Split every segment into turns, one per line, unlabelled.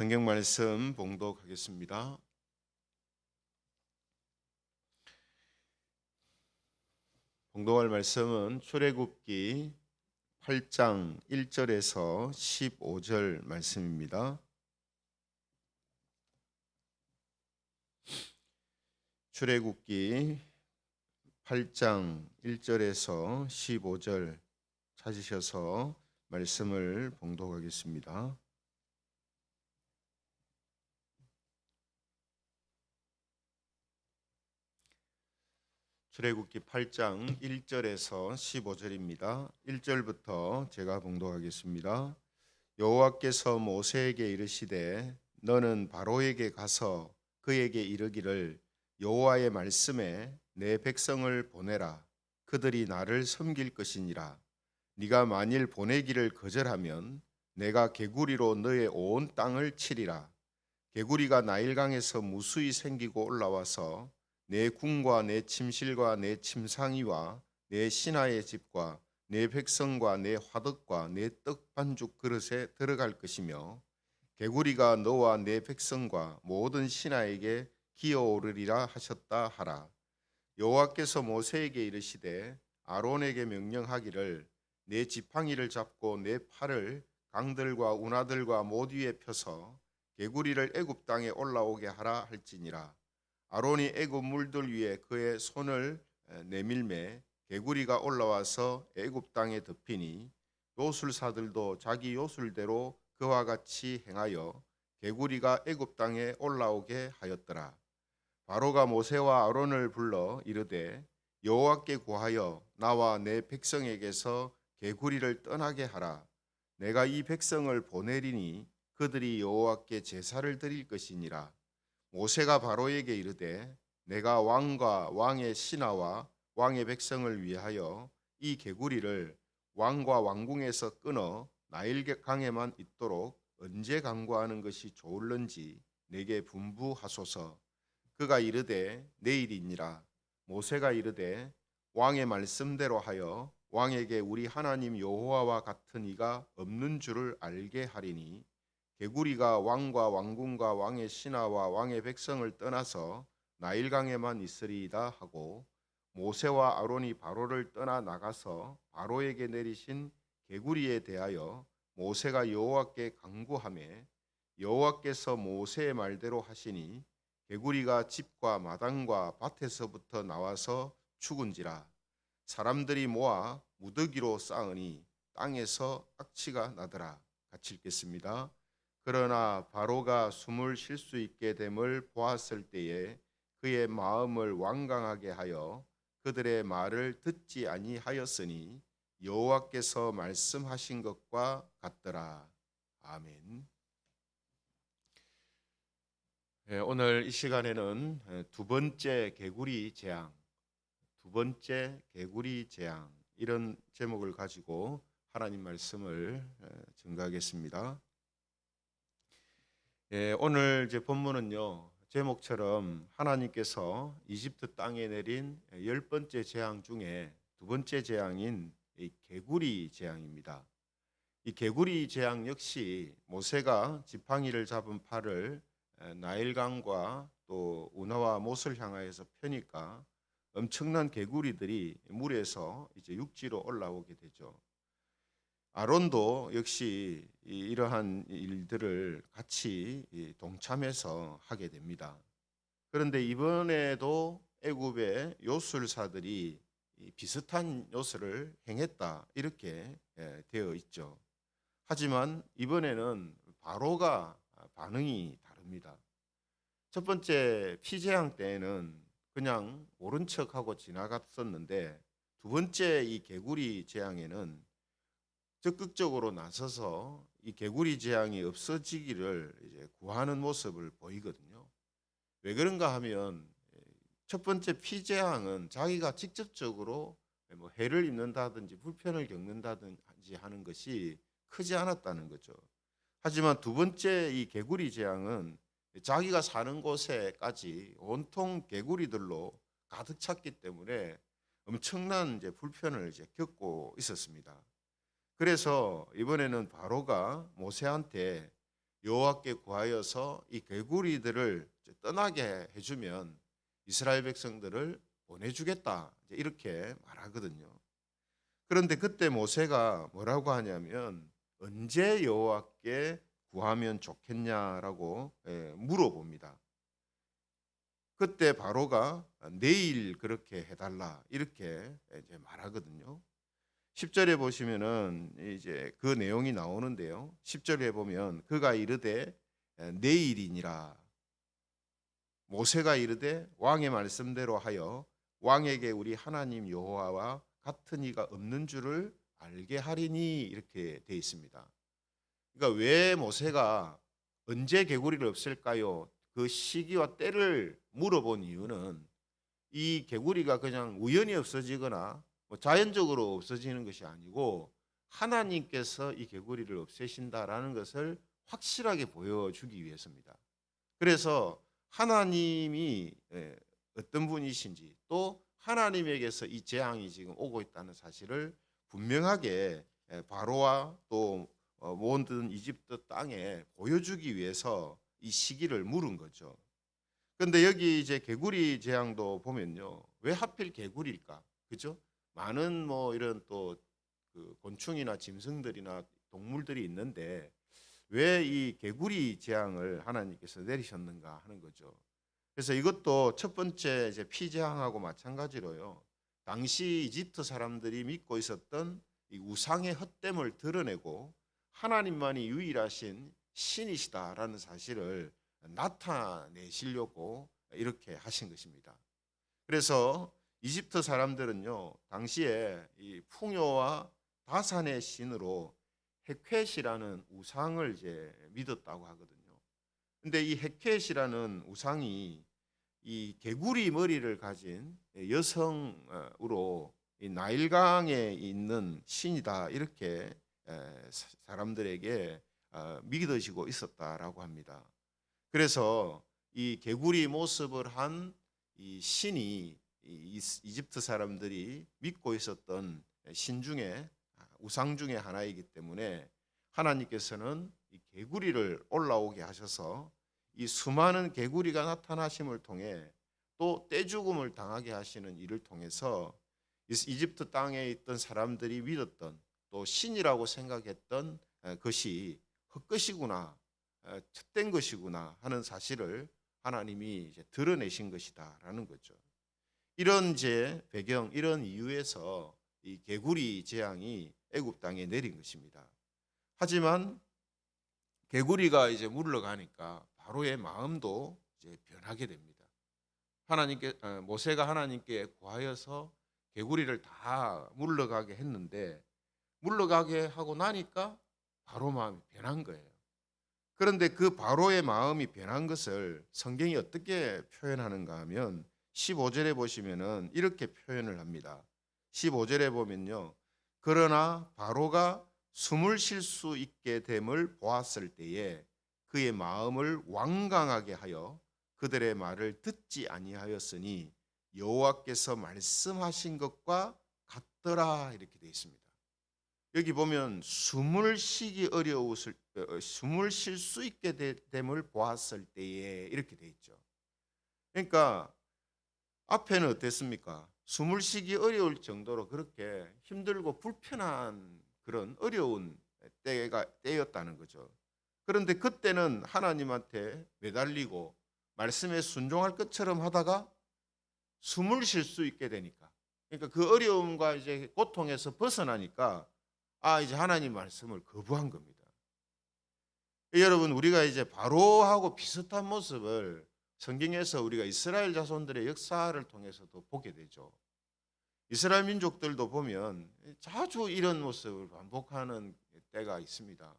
성경 말씀 봉독하겠습니다. 봉독할 말씀은 출애굽기 8장 1절에서 15절 말씀입니다. 출애굽기 8장 1절에서 15절 찾으셔서 말씀을 봉독하겠습니다. 출애굽기 8장 1절에서 15절입니다. 1절부터 제가 봉독하겠습니다. 여호와께서 모세에게 이르시되 너는 바로에게 가서 그에게 이르기를 여호와의 말씀에 내 백성을 보내라. 그들이 나를 섬길 것이니라. 네가 만일 보내기를 거절하면 내가 개구리로 너의 온 땅을 치리라. 개구리가 나일강에서 무수히 생기고 올라와서 내 궁과 내 침실과 내 침상이와 내 신하의 집과 내 백성과 내 화덕과 내 떡 반죽 그릇에 들어갈 것이며 개구리가 너와 내 백성과 모든 신하에게 기어오르리라 하셨다 하라. 여호와께서 모세에게 이르시되 아론에게 명령하기를 내 지팡이를 잡고 내 팔을 강들과 운하들과 못 위에 펴서 개구리를 애굽 땅에 올라오게 하라 할지니라. 아론이 애굽 물들 위에 그의 손을 내밀매 개구리가 올라와서 애굽 땅에 덮이니 요술사들도 자기 요술대로 그와 같이 행하여 개구리가 애굽 땅에 올라오게 하였더라. 바로가 모세와 아론을 불러 이르되 여호와께 구하여 나와 내 백성에게서 개구리를 떠나게 하라. 내가 이 백성을 보내리니 그들이 여호와께 제사를 드릴 것이니라. 모세가 바로에게 이르되 내가 왕과 왕의 신하와 왕의 백성을 위하여 이 개구리를 왕과 왕궁에서 끊어 나일강에만 있도록 언제 강구하는 것이 좋을는지 내게 분부하소서. 그가 이르되 내일이니라. 모세가 이르되 왕의 말씀대로 하여 왕에게 우리 하나님 여호와와 같은 이가 없는 줄을 알게 하리니 개구리가 왕과 왕궁과 왕의 신하와 왕의 백성을 떠나서 나일강에만 있으리이다 하고 모세와 아론이 바로를 떠나 나가서 바로에게 내리신 개구리에 대하여 모세가 여호와께 간구하매 여호와께서 모세의 말대로 하시니 개구리가 집과 마당과 밭에서부터 나와서 죽은지라. 사람들이 모아 무더기로 쌓으니 땅에서 악취가 나더라. 같이 읽겠습니다. 그러나 바로가 숨을 쉴 수 있게 됨을 보았을 때에 그의 마음을 완강하게 하여 그들의 말을 듣지 아니하였으니 여호와께서 말씀하신 것과 같더라. 아멘. 오늘 이 시간에는 두 번째 개구리 재앙, 이런 제목을 가지고 하나님 말씀을 증거하겠습니다. 오늘 제 본문은요, 제목처럼 하나님께서 이집트 땅에 내린 10번째 재앙 중에 두 번째 재앙인 이 개구리 재앙입니다. 이 개구리 재앙 역시 모세가 지팡이를 잡은 팔을 나일강과 또 운하와 못을 향하여서 펴니까 엄청난 개구리들이 물에서 이제 육지로 올라오게 되죠. 아론도 역시 이러한 일들을 같이 동참해서 하게 됩니다. 그런데 이번에도 애굽의 요술사들이 비슷한 요술을 행했다 이렇게 되어 있죠. 하지만 이번에는 바로가 반응이 다릅니다. 첫 번째 피재앙 때에는 그냥 모른 척하고 지나갔었는데 두 번째 이 개구리 재앙에는 적극적으로 나서서 이 개구리 재앙이 없어지기를 이제 구하는 모습을 보이거든요. 왜 그런가 하면 첫 번째 피재앙은 자기가 직접적으로 뭐 해를 입는다든지 불편을 겪는다든지 하는 것이 크지 않았다는 거죠. 하지만 두 번째 이 개구리 재앙은 자기가 사는 곳에까지 온통 개구리들로 가득 찼기 때문에 엄청난 이제 불편을 이제 겪고 있었습니다. 그래서 이번에는 바로가 모세한테 여호와께 구하여서 이 개구리들을 떠나게 해주면 이스라엘 백성들을 보내주겠다, 이렇게 말하거든요. 그런데 그때 모세가 뭐라고 하냐면 언제 여호와께 구하면 좋겠냐라고 물어봅니다. 그때 바로가 내일 그렇게 해달라, 이렇게 이제 말하거든요. 10절에 보시면은 이제 그 내용이 나오는데요. 10절에 보면 그가 이르되 내일이니라. 모세가 이르되 왕의 말씀대로 하여 왕에게 우리 하나님 여호와와 같은 이가 없는 줄을 알게 하리니, 이렇게 돼 있습니다. 그러니까 왜 모세가 언제 개구리를 없앨까요? 그 시기와 때를 물어본 이유는 이 개구리가 그냥 우연히 없어지거나 뭐 자연적으로 없어지는 것이 아니고 하나님께서 이 개구리를 없애신다라는 것을 확실하게 보여주기 위해서입니다. 그래서 하나님이 어떤 분이신지, 또 하나님에게서 이 재앙이 지금 오고 있다는 사실을 분명하게 바로와 또 모든 이집트 땅에 보여주기 위해서 이 시기를 물은 거죠. 그런데 여기 이제 개구리 재앙도 보면요, 왜 하필 개구리일까? 그죠? 많은 뭐 이런 또 그 곤충이나 짐승들이나 동물들이 있는데 왜 이 개구리 재앙을 하나님께서 내리셨는가 하는 거죠. 그래서 이것도 첫 번째 이제 피재앙하고 마찬가지로요, 당시 이집트 사람들이 믿고 있었던 이 우상의 헛됨을 드러내고 하나님만이 유일하신 신이시다라는 사실을 나타내시려고 이렇게 하신 것입니다. 그래서 이집트 사람들은요, 당시에 이 풍요와 다산의 신으로 헤켓이라는 우상을 이제 믿었다고 하거든요. 근데 이 헤켓이라는 우상이 이 개구리 머리를 가진 여성으로 이 나일강에 있는 신이다, 이렇게 사람들에게 믿어지고 있었다라고 합니다. 그래서 이 개구리 모습을 한 이 신이 이집트 사람들이 믿고 있었던 신 중에 우상 중에 하나이기 때문에 하나님께서는 이 개구리를 올라오게 하셔서 이 수많은 개구리가 나타나심을 통해 또 떼죽음을 당하게 하시는 일을 통해서 이집트 땅에 있던 사람들이 믿었던 또 신이라고 생각했던 것이 헛것이구나, 헛된 것이구나 하는 사실을 하나님이 이제 드러내신 것이다라는 거죠. 이런 이제 배경, 이런 이유에서 이 개구리 재앙이 애굽 땅에 내린 것입니다. 하지만 개구리가 이제 물러가니까 바로의 마음도 이제 변하게 됩니다. 모세가 하나님께 구하여서 개구리를 다 물러가게 했는데 물러가게 하고 나니까 바로 마음이 변한 거예요. 그런데 그 바로의 마음이 변한 것을 성경이 어떻게 표현하는가 하면 15절에 보시면은 이렇게 표현을 합니다. 15절에 보면요, 그러나 바로가 숨을 쉴 수 있게 됨을 보았을 때에 그의 마음을 완강하게 하여 그들의 말을 듣지 아니하였으니 여호와께서 말씀하신 것과 같더라, 이렇게 되어 있습니다. 여기 보면 숨을 쉴 수 있게 됨을 보았을 때에, 이렇게 되어 있죠. 그러니까 앞에는 어땠습니까? 숨을 쉬기 어려울 정도로 그렇게 힘들고 불편한 그런 어려운 때였다는 거죠. 그런데 그때는 하나님한테 매달리고 말씀에 순종할 것처럼 하다가 숨을 쉴 수 있게 되니까, 그러니까 그 어려움과 이제 고통에서 벗어나니까 이제 하나님 말씀을 거부한 겁니다. 여러분, 우리가 이제 바로하고 비슷한 모습을 성경에서 우리가 이스라엘 자손들의 역사를 통해서도 보게 되죠. 이스라엘 민족들도 보면 자주 이런 모습을 반복하는 때가 있습니다.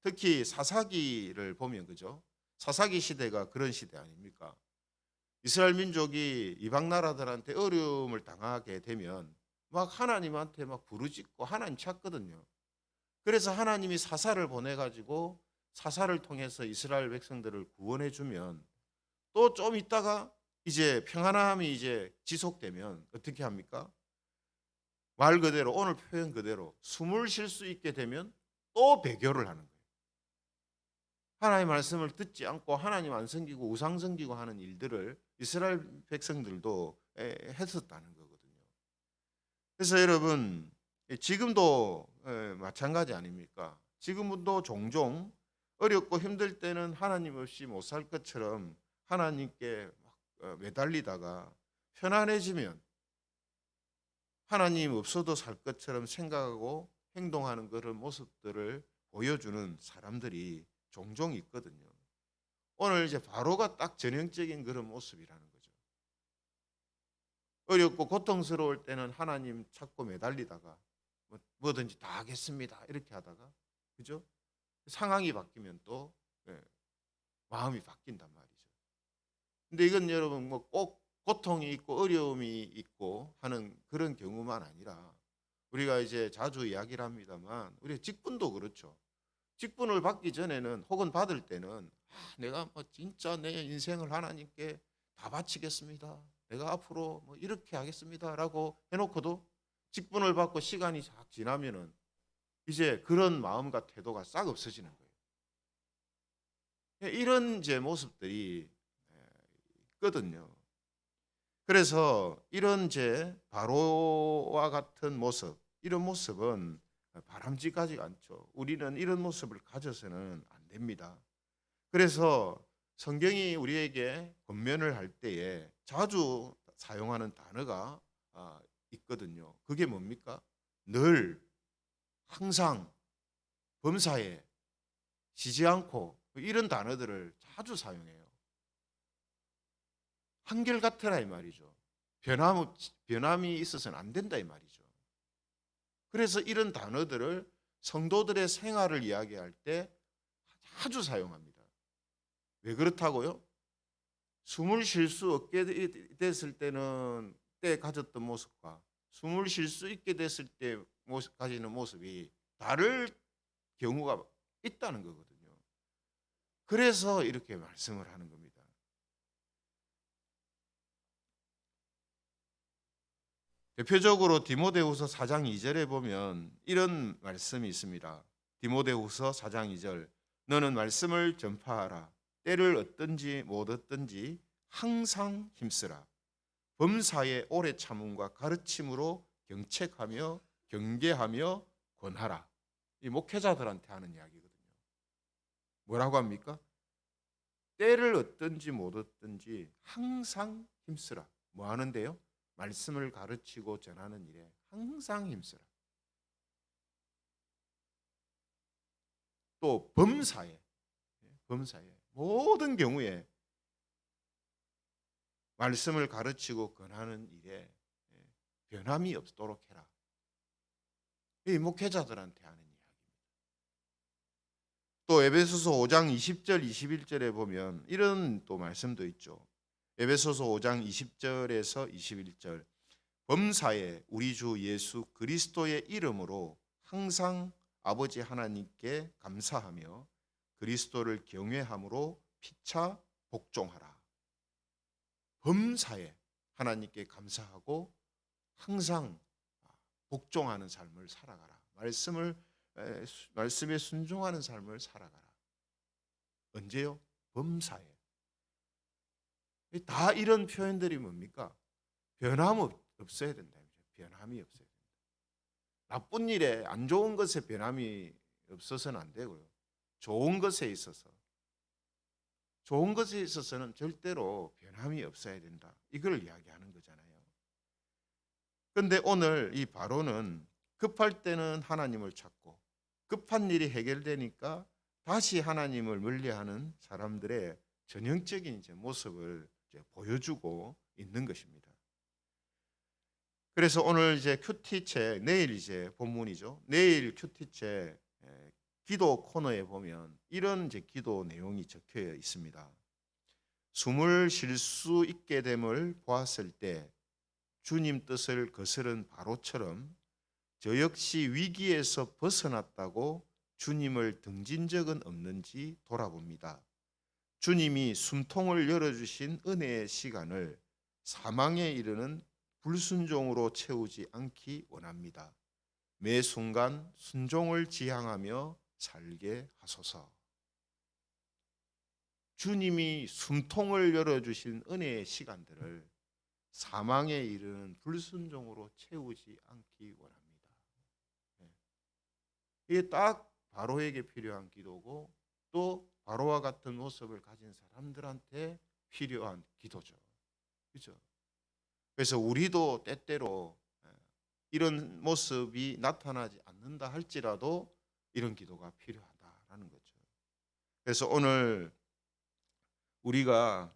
특히 사사기를 보면, 그죠? 사사기 시대가 그런 시대 아닙니까? 이스라엘 민족이 이방 나라들한테 어려움을 당하게 되면 막 하나님한테 막 부르짖고 하나님 찾거든요. 그래서 하나님이 사사를 보내가지고 사사를 통해서 이스라엘 백성들을 구원해 주면 또 좀 있다가 이제 평안함이 이제 지속되면 어떻게 합니까? 말 그대로, 오늘 표현 그대로 숨을 쉴 수 있게 되면 또 배교를 하는 거예요. 하나님의 말씀을 듣지 않고 하나님 안 섬기고 우상 섬기고 하는 일들을 이스라엘 백성들도 했었다는 거거든요. 그래서 여러분 지금도 마찬가지 아닙니까? 지금도 종종 어렵고 힘들 때는 하나님 없이 못 살 것처럼 하나님께 막 매달리다가 편안해지면 하나님 없어도 살 것처럼 생각하고 행동하는 그런 모습들을 보여주는 사람들이 종종 있거든요. 오늘 이제 바로가 딱 전형적인 그런 모습이라는 거죠. 어렵고 고통스러울 때는 하나님 찾고 매달리다가 뭐든지 다 하겠습니다 이렇게 하다가, 그죠? 상황이 바뀌면 또 마음이 바뀐단 말이죠. 근데 이건 여러분 뭐 꼭 고통이 있고 어려움이 있고 하는 그런 경우만 아니라 우리가 이제 자주 이야기를 합니다만 우리 직분도 그렇죠. 직분을 받기 전에는 혹은 받을 때는 내가 뭐 진짜 내 인생을 하나님께 다 바치겠습니다. 내가 앞으로 뭐 이렇게 하겠습니다라고 해놓고도 직분을 받고 시간이 싹 지나면은 이제 그런 마음과 태도가 싹 없어지는 거예요. 이런 이제 모습들이 있거든요. 그래서 이런 제 바로와 같은 모습, 이런 모습은 바람직하지 않죠. 우리는 이런 모습을 가져서는 안 됩니다. 그래서 성경이 우리에게 권면을 할 때에 자주 사용하는 단어가 있거든요. 그게 뭡니까? 늘, 항상, 범사에, 쉬지 않고 이런 단어들을 자주 사용해요. 한결같으라 이 말이죠. 변함이 있어서는 안 된다 이 말이죠. 그래서 이런 단어들을 성도들의 생활을 이야기할 때 자주 사용합니다. 왜 그렇다고요? 숨을 쉴 수 없게 됐을 때는 때 가졌던 모습과 숨을 쉴 수 있게 됐을 때 가지는 모습이 다를 경우가 있다는 거거든요. 그래서 이렇게 말씀을 하는 겁니다. 대표적으로 디모데후서 4장 2절에 보면 이런 말씀이 있습니다. 디모데후서 4장 2절 너는 말씀을 전파하라. 때를 얻든지 못 얻든지 항상 힘쓰라. 범사에 오래 참음과 가르침으로 경책하며 경계하며 권하라. 이 목회자들한테 하는 이야기거든요. 뭐라고 합니까? 때를 얻든지 못 얻든지 항상 힘쓰라. 뭐 하는데요? 말씀을 가르치고 전하는 일에 항상 힘쓰라. 또 범사에 모든 경우에 말씀을 가르치고 권하는 일에 변함이 없도록 해라. 이 목회자들한테 하는 이야기입니다. 또 에베소서 5장 20절 21절에 보면 이런 또 말씀도 있죠. 에베소서 5장 20절에서 21절 범사에 우리 주 예수 그리스도의 이름으로 항상 아버지 하나님께 감사하며 그리스도를 경외함으로 피차 복종하라. 범사에 하나님께 감사하고 항상 복종하는 삶을 살아가라. 말씀에 순종하는 삶을 살아가라. 언제요? 범사에. 다 이런 표현들이 뭡니까? 변함 없어야 된다. 변함이 없어야 된다. 나쁜 일에 안 좋은 것에 변함이 없어서는 안 되고요. 좋은 것에 있어서는 절대로 변함이 없어야 된다. 이걸 이야기하는 거잖아요. 그런데 오늘 이 바로는 급할 때는 하나님을 찾고 급한 일이 해결되니까 다시 하나님을 멀리하는 사람들의 전형적인 모습을 보여주고 있는 것입니다. 그래서 오늘 이제 큐티책, 내일 이제 본문이죠. 내일 큐티책 기도 코너에 보면 이런 이제 기도 내용이 적혀 있습니다. 숨을 쉴 수 있게 됨을 보았을 때 주님 뜻을 거스른 바로처럼 저 역시 위기에서 벗어났다고 주님을 등진 적은 없는지 돌아봅니다. 주님이 숨통을 열어주신 은혜의 시간을 사망에 이르는 불순종으로 채우지 않기 원합니다. 매 순간 순종을 지향하며 살게 하소서. 주님이 숨통을 열어주신 은혜의 시간들을 사망에 이르는 불순종으로 채우지 않기 원합니다. 예. 이게 딱 바로에게 필요한 기도고 또 바로와 같은 모습을 가진 사람들한테 필요한 기도죠. 그렇죠? 그래서 우리도 때때로 이런 모습이 나타나지 않는다 할지라도 이런 기도가 필요하다라는 거죠. 그래서 오늘 우리가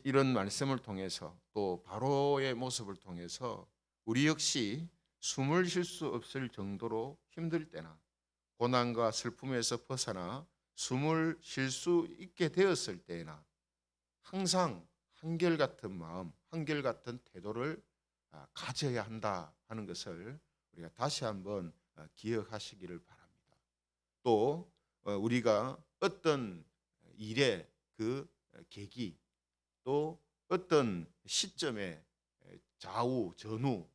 이런 말씀을 통해서 또 바로의 모습을 통해서 우리 역시 숨을 쉴 수 없을 정도로 힘들 때나 고난과 슬픔에서 벗어나 숨을 쉴 수 있게 되었을 때나 항상 한결같은 마음, 한결같은 태도를 가져야 한다 하는 것을 우리가 다시 한번 기억하시기를 바랍니다. 또 우리가 어떤 일의 그 계기 또 어떤 시점에 좌우 전후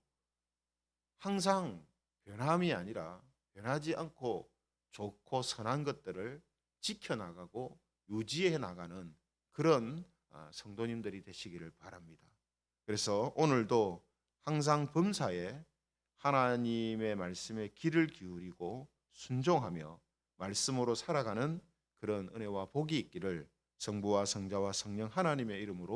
항상 변함이 아니라 변하지 않고 좋고 선한 것들을 지켜나가고 유지해 나가는 그런 성도님들이 되시기를 바랍니다. 그래서 오늘도 항상 범사에 하나님의 말씀에 귀를 기울이고 순종하며 말씀으로 살아가는 그런 은혜와 복이 있기를 성부와 성자와 성령 하나님의 이름으로